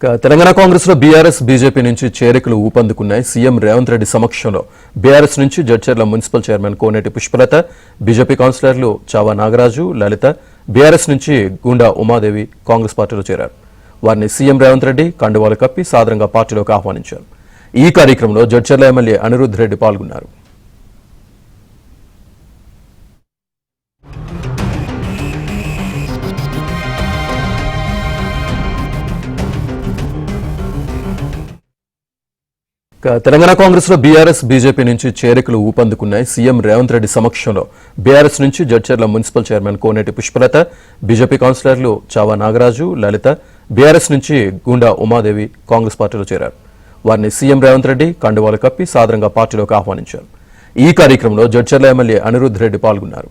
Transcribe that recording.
తెలంగాణ కాంగ్రెస్ లో BRS BJP నుంచి చేరికలు ఊపందుకున్నాయి. సీఎం రేవంత్ రెడ్డి సమక్షంలో బీఆర్ఎస్ నుంచి జడ్చర్ల మున్సిపల్ చైర్మన్ కోనేటి పుష్పలత, బీజేపీ కౌన్సిలర్లు చావా నాగరాజు, లలిత, బీఆర్ఎస్ నుంచి గుండా ఉమాదేవి కాంగ్రెస్ పార్టీలో చేరారు. వారిని సీఎం రేవంత్ రెడ్డి కండువాలు కప్పి సాదరంగా పార్టీలోకి ఆహ్వానించారు. ఈ కార్యక్రమంలో జడ్చర్ల ఎమ్మెల్యే అనిరుద్ రెడ్డి పాల్గొన్నారు. తెలంగాణ కాంగ్రెస్ లో బీఆర్ఎస్ బీజేపీ నుంచి చేరికలు ఊపందుకున్నాయి. సీఎం రేవంత్ రెడ్డి సమక్షంలో బీఆర్ఎస్ నుంచి జడ్చర్ల మున్సిపల్ చైర్మన్ కోనేటి పుష్పలత, బీజేపీ కౌన్సిలర్లు చావా నాగరాజు, లలిత, బీఆర్ఎస్ నుంచి గుండా ఉమాదేవి కాంగ్రెస్ పార్టీలో చేరారు. వారిని సీఎం రేవంత్ రెడ్డి కండువాలు కప్పి సాదరంగా పార్టీలోకి ఆహ్వానించారు. ఈ కార్యక్రమంలో జడ్చర్ల ఎమ్మెల్యే అనిరుద్ రెడ్డి పాల్గొన్నారు.